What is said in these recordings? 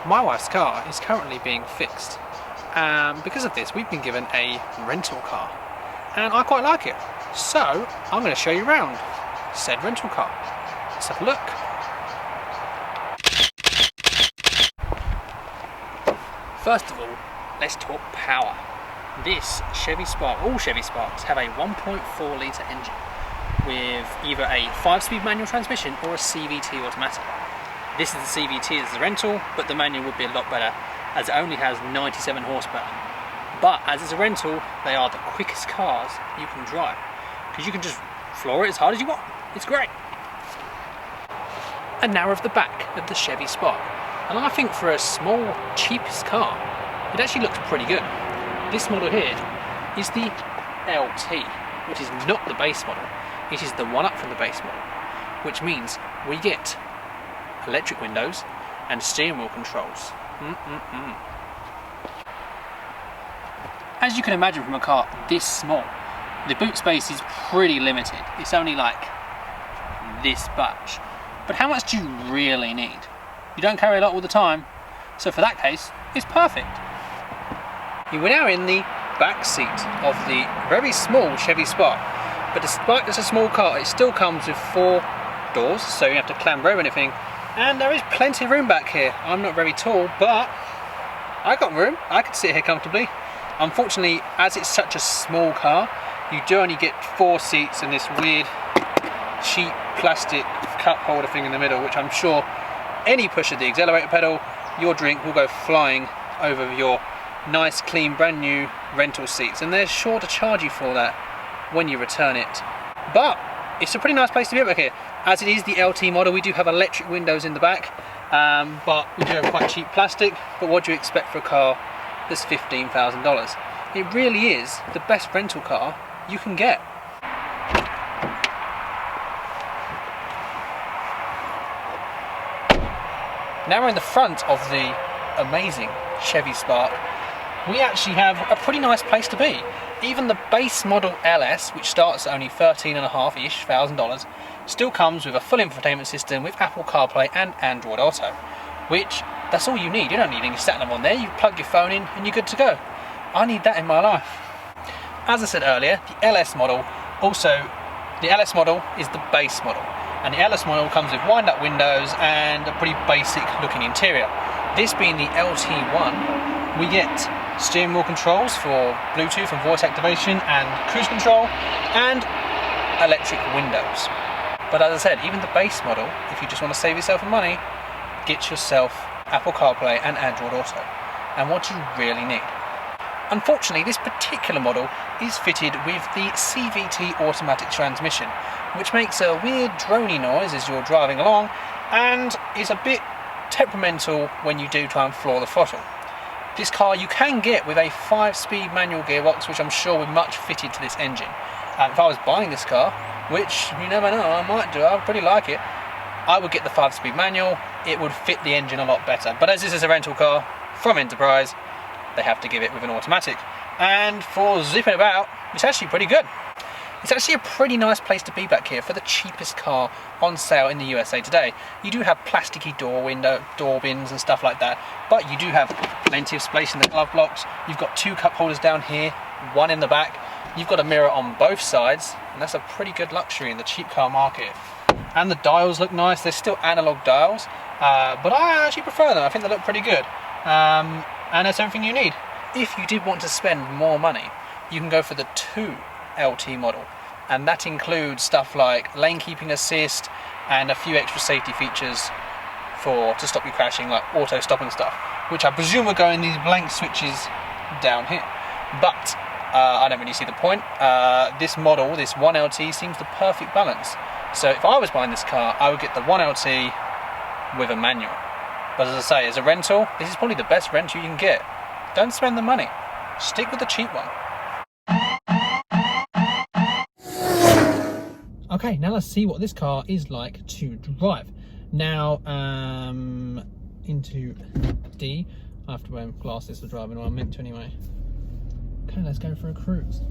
My wife's car is currently being fixed. Because of this, we've been given a rental car, and I quite like it. So I'm going to show you around said rental car. Let's have a look. First of all, let's talk power. This Chevy Spark, all Chevy Sparks have a 1.4 litre engine with either a 5-speed manual transmission or a CVT automatic. This is the CVT as the rental, but the manual would be a lot better as it only has 97 horsepower. But as it's a rental, they are the quickest cars you can drive because you can just floor it as hard as you want. It's great. And now of the back of the Chevy Spark. And I think for a small, cheapest car, it actually looks pretty good. This model here is the LT, which is not the base model. It is the one up from the base model, which means we get electric windows and steering wheel controls. As you can imagine from a car this small, the boot space is pretty limited. It's only like this much. But how much do you really need? You don't carry a lot all the time, so for that case, it's perfect. You are now in the back seat of the very small Chevy Spark, but despite it's a small car, it still comes with 4 doors, so you have to clamber over anything, and there is plenty of room back here. I'm not very tall, but I got room. I could sit here comfortably. Unfortunately, as it's such a small car, you do only get 4 seats and this weird cheap plastic cup holder thing in the middle, which I'm sure any push of the accelerator pedal, your drink will go flying over your nice, clean, brand new rental seats, and they're sure to charge you for that when you return it. But it's a pretty nice place to be back here. As it is the LT model, we do have electric windows in the back, but we do have quite cheap plastic. But what do you expect for a car that's $15,000? It really is the best rental car you can get. Now we're in the front of the amazing Chevy Spark. We actually have a pretty nice place to be. Even the base model LS, which starts at only $13,500-ish, still comes with a full infotainment system with Apple CarPlay and Android Auto, which that's all you need. You don't need any sat-nav on there. You plug your phone in and you're good to go. I need that in my life. As I said earlier, the LS model is the base model. And the LS model comes with wind-up windows and a pretty basic looking interior. This being the LT1, we get steering wheel controls for Bluetooth and voice activation and cruise control, and electric windows. But as I said, even the base model, if you just want to save yourself some money, get yourself Apple CarPlay and Android Auto, and what you really need. Unfortunately, this particular model is fitted with the CVT automatic transmission, which makes a weird drony noise as you're driving along and is a bit temperamental when you do try and floor the throttle. This car you can get with a 5-speed manual gearbox, which I'm sure would much fitted to this engine. If I was buying this car, which you never know, I might do, I pretty like it, I would get the 5-speed manual. It would fit the engine a lot better. But as this is a rental car from Enterprise, they have to give it with an automatic. And for zipping about, it's actually pretty good. It's actually a pretty nice place to be back here for the cheapest car on sale in the USA today. You do have plasticky door bins and stuff like that, but you do have plenty of space in the glove box. You've got 2 cup holders down here, 1 in the back. You've got a mirror on both sides, and that's a pretty good luxury in the cheap car market. And the dials look nice. They're still analog dials, but I actually prefer them. I think they look pretty good. And that's everything you need. If you did want to spend more money, you can go for the 2 LT model, and that includes stuff like lane keeping assist and a few extra safety features to stop you crashing, like auto stop and stuff, which I presume will go in these blank switches down here. But I don't really see the point. This model, this 1LT, seems the perfect balance. So if I was buying this car, I would get the 1LT with a manual. But as I say, as a rental, this is probably the best rental you can get. Don't spend the money. Stick with the cheap one. Okay, now let's see what this car is like to drive. Now, into D. I have to wear glasses for driving, or I'm meant to anyway. Okay, let's go for a cruise.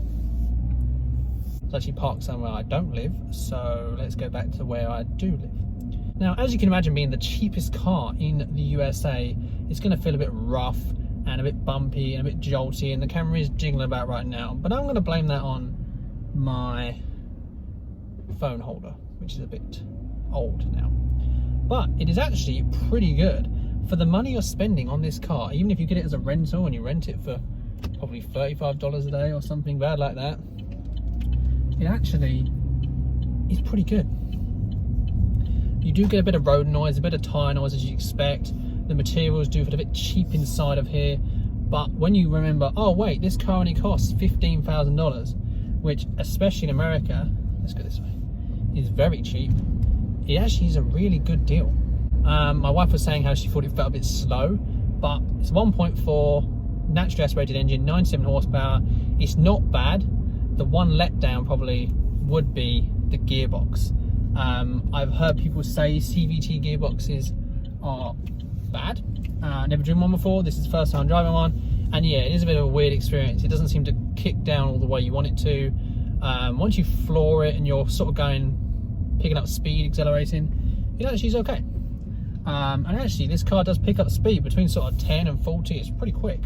It's actually parked somewhere I don't live, so let's go back to where I do live. Now, as you can imagine, being the cheapest car in the USA, it's going to feel a bit rough and a bit bumpy and a bit jolty, and the camera is jiggling about right now. But I'm going to blame that on my phone holder, which is a bit old now. But it is actually pretty good for the money you're spending on this car. Even if you get it as a rental and you rent it for probably $35 a day or something bad like that, it actually is pretty good. You do get a bit of road noise, a bit of tyre noise as you expect. The materials do feel a bit cheap inside of here, but when you remember, oh wait, this car only costs $15,000, which especially in America, let's go this way, is very cheap. It actually is a really good deal. My wife was saying how she thought it felt a bit slow, but it's 1.4 naturally aspirated engine, 97 horsepower. It's not bad. The one letdown probably would be the gearbox. I've heard people say CVT gearboxes are bad. Never driven one before. This is the first time driving one, and yeah, it is a bit of a weird experience. It doesn't seem to kick down all the way you want it to. Once you floor it and you're sort of picking up speed, accelerating, it actually is okay. And actually, this car does pick up speed between sort of 10 and 40. It's pretty quick.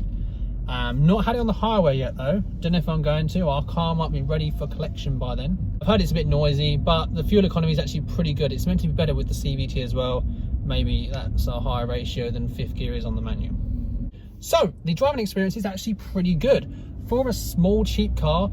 Not had it on the highway yet though. Don't know if I'm going to. Our car might be ready for collection by then. I've heard it's a bit noisy, but the fuel economy is actually pretty good. It's meant to be better with the CVT as well. Maybe that's a higher ratio than fifth gear is on the manual. So the driving experience is actually pretty good. For a small, cheap car,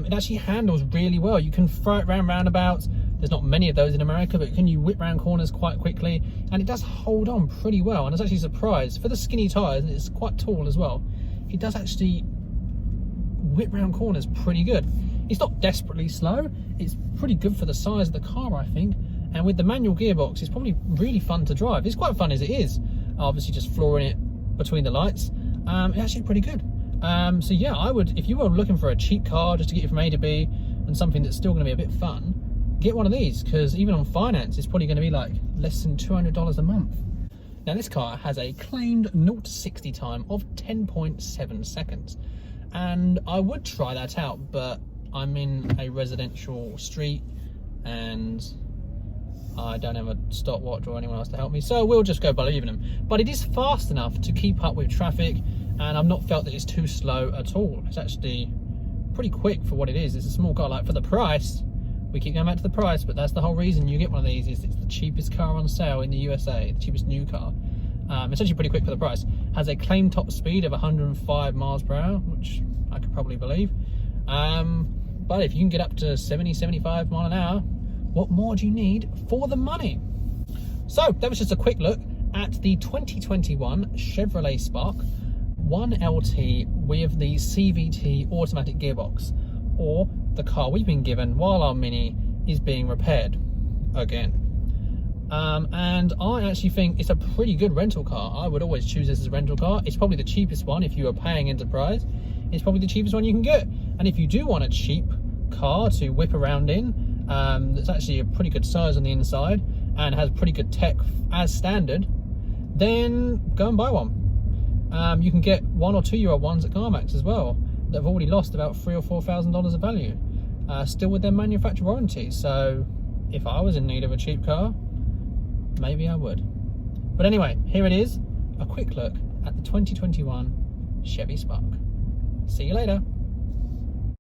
it actually handles really well. You can throw it around roundabouts. There's not many of those in America, but can you whip round corners quite quickly? And it does hold on pretty well. And I was actually surprised for the skinny tyres, and it's quite tall as well. It does actually whip round corners pretty good. It's not desperately slow. It's pretty good for the size of the car, I think. And with the manual gearbox, it's probably really fun to drive. It's quite fun as it is. Obviously, just flooring it between the lights. It's actually pretty good. So yeah, I would, if you were looking for a cheap car just to get you from A to B and something that's still going to be a bit fun, get one of these, because even on finance, it's probably going to be like less than $200 a month. Now this car has a claimed 0 to 60 time of 10.7 seconds. And I would try that out, but I'm in a residential street and I don't have a stopwatch or anyone else to help me, so we'll just go believing them. But it is fast enough to keep up with traffic, and I've not felt that it's too slow at all. It's actually pretty quick for what it is. It's a small car. Like, for the price, we keep going back to the price, but that's the whole reason you get one of these, is it's the cheapest car on sale in the USA, the cheapest new car. It's actually pretty quick for the price. Has a claimed top speed of 105 miles per hour, which I could probably believe. But if you can get up to 70, 75 mile an hour, what more do you need for the money? So that was just a quick look at the 2021 Chevrolet Spark 1LT with the CVT automatic gearbox, or the car we've been given while our Mini is being repaired again. And I actually think it's a pretty good rental car. I would always choose this as a rental car. It's probably the cheapest one. If you are paying enterprise, it's probably the cheapest one you can get. And if you do want a cheap car to whip around in, that's actually a pretty good size on the inside and has pretty good tech as standard, then go and buy one. You can get 1 or 2 year old ones at CarMax as well that have already lost about $3,000 or $4,000 of value, still with their manufacturer warranty. So if I was in need of a cheap car, maybe I would. But anyway, here it is, a quick look at the 2021 Chevy Spark. See you later.